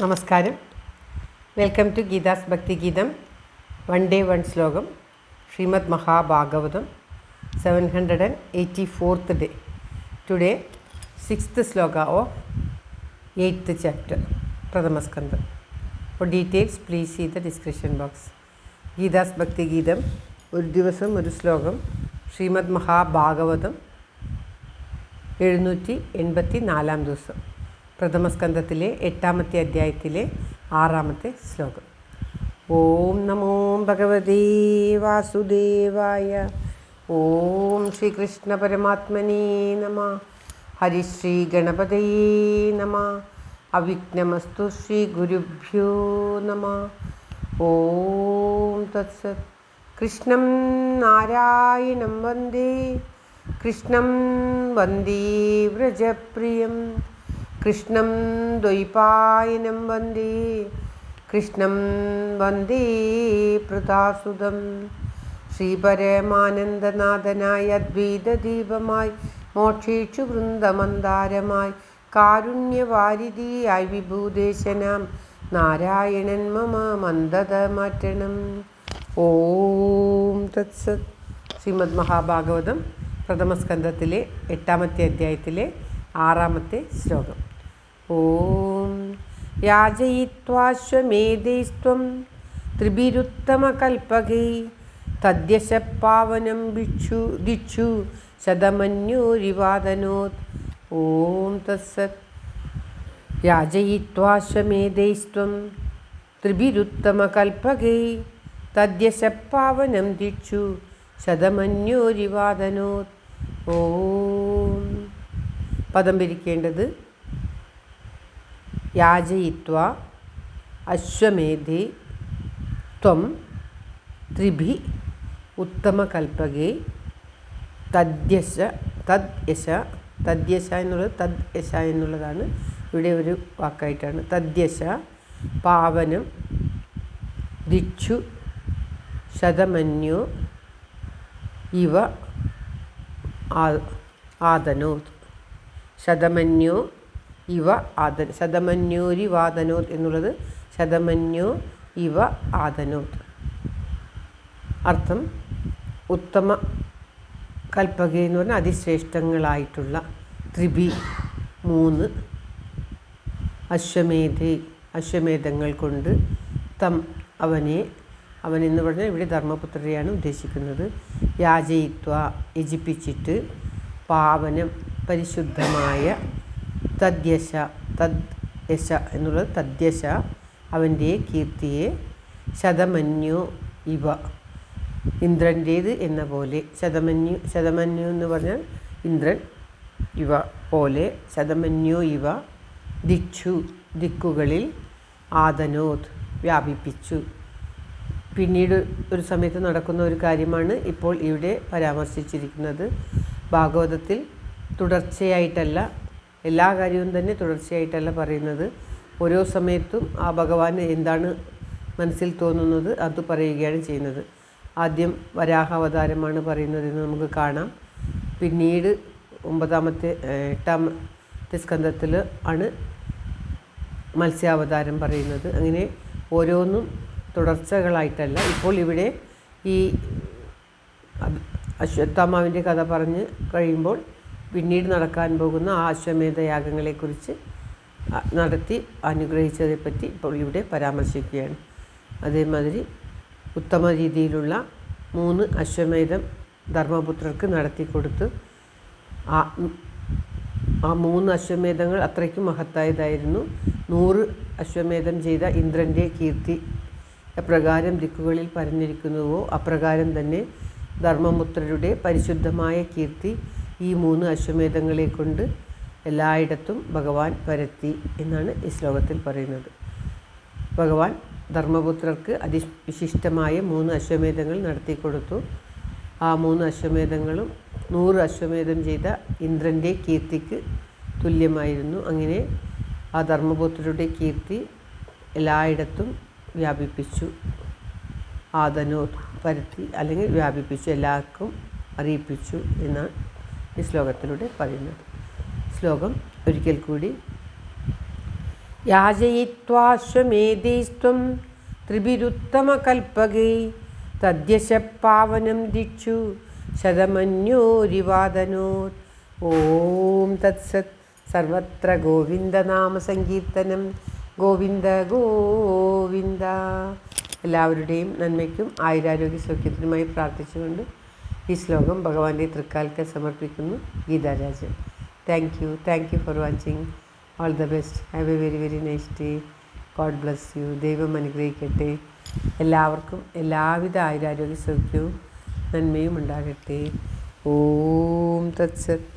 നമസ്കാരം. Welcome to Geetha's ഭക്തി ഗീതം. വൺ ഡേ വൺ ശ്ലോകം. Shrimad Mahabhagavatam 784th day. Today 6th sloka of 8th chapter, Pradhama Skandha. For details please see the description box. Geetha's ഭക്തി ഗീതം ഒരു ദിവസം ഒരു ശ്ലോകം. ശ്രീമദ് മഹാഭാഗവതം 784 ദിവസം. പ്രഥമസ്കന്ധത്തിലെ 8ാമത്തെ അധ്യായത്തിലെ 6ാമത്തെ ശ്ലോകം. ഓം നമോ ഭഗവതേ വാസുദേവായ. ഓം ശ്രീകൃഷ്ണ പരമാത്മനേ നമ. ഹരിശ്രീ ഗണപതയേ നമ. അവിഘ്നമസ്തു ശ്രീ ഗുരുഭ്യോ നമ. ഓം തത്സത്. കൃഷ്ണം നാരായണം വന്ദേ. കൃഷ്ണം വന്ദേ വ്രജപ്രിയം. കൃഷ്ണം ദ്വൈപായനം വന്ദേ. കൃഷ്ണം വന്ദേ പ്രതാസുതം. ശ്രീപരമാനന്ദനാഥനായ അദ്വൈതദീപമായി മോക്ഷേക്ഷു വൃന്ദമന്ദാരമായി കാരുണ്യവാരിധിയായി വിഭൂദേശനാം നാരായണൻ മമ മന്ദത മാറ്റണം. ഓം തത്സത്. ശ്രീമദ് മഹാഭാഗവതം പ്രഥമസ്കന്ധത്തിലെ 8ാമത്തെ അധ്യായത്തിലെ 6ാമത്തെ ശ്ലോകം. ഓം യാചയിത്വാശ്വമേധൈസ്ത്വം ത്രിഭിരുത്തമകൽപകൈ തദ്യശ പാവനം ദിക്ഷു ശതമന്യോരിവാദനോത്. ഓം തത്സത്. യാചയിത്വാശ്വമേധൈസ്ത്വം ത്രിഭിരുത്തമകൽപകൈ തദ്യശ പാവനം ദിക്ഷു ശതമന്യോരിവാദനോത്. ഓം. പദം പിരിക്കേണ്ടത് യാചയിത്വ അശ്വമേധേ ത്വം ത്രിഭി ഉത്തമകൽപകേ തദ്യശ എന്നുള്ളതാണ് ഇവിടെ ഒരു വാക്കായിട്ടാണ്. തദ്യശ പാവനം ദിക്ഷു ശതമന്യോ ഇവ ആദനോത്. ശതമന്യോ ഇവ ആദന ശതമന്യോരിവാദനോത് എന്നുള്ളത് ശതമന്യോ ഇവ ആദനോത്. അർത്ഥം ഉത്തമ കൽപ്പക എന്ന് പറഞ്ഞാൽ അതിശ്രേഷ്ഠങ്ങളായിട്ടുള്ള ത്രിഭി 3 അശ്വമേധങ്ങൾ കൊണ്ട് തം അവനെന്ന് പറഞ്ഞാൽ ഇവിടെ ധർമ്മപുത്രരെയാണ് ഉദ്ദേശിക്കുന്നത്. യാചയിത്വ യജിപ്പിച്ചിട്ട് പാവനം പരിശുദ്ധമായ തദ്യശ എന്നുള്ളത് തദ്യശ അവൻ്റെ കീർത്തിയെ ശതമന്യോ ഇവ ഇന്ദ്രൻ്റേത് എന്ന പോലെ. ശതമന്യു എന്ന് പറഞ്ഞാൽ ഇന്ദ്രൻ, ഇവ പോലെ. ശതമന്യോ ഇവ ദിക്ഷു ദിക്കുകളിൽ ആദനോത് വ്യാപിപ്പിച്ചു. പിന്നീട് ഒരു സമയത്ത് നടക്കുന്ന ഒരു കാര്യമാണ് ഇപ്പോൾ ഇവിടെ പരാമർശിച്ചിരിക്കുന്നത്. ഭാഗവതത്തിൽ തുടർച്ചയായിട്ടല്ല, എല്ലാ കാര്യവും തന്നെ തുടർച്ചയായിട്ടല്ല പറയുന്നത്. ഓരോ സമയത്തും ആ ഭഗവാന് എന്താണ് മനസ്സിൽ തോന്നുന്നത് അത് പറയുകയാണ് ചെയ്യുന്നത്. ആദ്യം വരാഹാവതാരമാണ് പറയുന്നതെന്ന് നമുക്ക് കാണാം. പിന്നീട് 8ാമത്തെ സ്കന്ധത്തിൽ ആണ് മത്സ്യാവതാരം പറയുന്നത്. അങ്ങനെ ഓരോന്നും തുടർച്ചകളായിട്ടല്ല. ഇപ്പോൾ ഇവിടെ ഈ അശ്വത്ഥാമാവിൻ്റെ കഥ പറഞ്ഞ് കഴിയുമ്പോൾ പിന്നീട് നടക്കാൻ പോകുന്ന ആ അശ്വമേധയാഗങ്ങളെക്കുറിച്ച് നടത്തി അനുഗ്രഹിച്ചതിനെപ്പറ്റി ഇപ്പോൾ ഇവിടെ പരാമർശിക്കുകയാണ്. അതേമാതിരി ഉത്തമ രീതിയിലുള്ള 3 അശ്വമേധം ധർമ്മപുത്രർക്ക് നടത്തിക്കൊടുത്ത് ആ 3 അശ്വമേധങ്ങൾ അത്രയ്ക്കും മഹത്തായതായിരുന്നു. 100 അശ്വമേധം ചെയ്ത ഇന്ദ്രൻ്റെ കീർത്തി എപ്രകാരം ദിക്കുകളിൽ പരന്നിരിക്കുന്നുവോ അപ്രകാരം തന്നെ ധർമ്മപുത്രരുടെ പരിശുദ്ധമായ കീർത്തി ഈ 3 അശ്വമേധങ്ങളെ കൊണ്ട് എല്ലായിടത്തും ഭഗവാൻ പരത്തി എന്നാണ് ഈ ശ്ലോകത്തിൽ പറയുന്നത്. ഭഗവാൻ ധർമ്മപുത്രർക്ക് അതിവിശിഷ്ടമായ 3 അശ്വമേധങ്ങൾ നടത്തിക്കൊടുത്തു. ആ 3 അശ്വമേധങ്ങളും 100 അശ്വമേധം ചെയ്ത ഇന്ദ്രൻ്റെ കീർത്തിക്ക് തുല്യമായിരുന്നു. അങ്ങനെ ആ ധർമ്മപുത്രരുടെ കീർത്തി എല്ലായിടത്തും വ്യാപിപ്പിച്ചു. ആദനോ പരത്തി അല്ലെങ്കിൽ വ്യാപിപ്പിച്ചു, എല്ലാവർക്കും അറിയിപ്പിച്ചു എന്നാണ് ഈ ശ്ലോകത്തിലൂടെ പറയുന്നത്. ശ്ലോകം ഒരിക്കൽ കൂടി. യാചയിത്വാശ്വമേധൈസ്ത്വം ത്രിഭിരുത്തമകൽപ്പകൈ തദ്യശ പാവനം ദിക്ഷു ശതമന്യോരിവാദനോർ. ഓം തത്സത്. സർവത്ര ഗോവിന്ദനാമസങ്കീർത്തനം. ഗോവിന്ദ ഗോവിന്ദ. എല്ലാവരുടെയും നന്മയ്ക്കും ആയുരാരോഗ്യ സൗഖ്യത്തിനുമായി പ്രാർത്ഥിച്ചുകൊണ്ട് ഈ ശ്ലോകം ഭഗവാന്റെ തൃക്കാൽക്കൽ സമർപ്പിക്കുന്നു. Geetha Rajan. Thank you for watching. All the best. Have A very very nice day. God bless you. ദൈവം അനുഗ്രഹിക്കട്ടെ. എല്ലാവർക്കും എല്ലാവിധ ആയുരാരോഗ്യ സൗഖ്യവും നന്മയും ഉണ്ടാകട്ടെ. ഓം തത്സത്.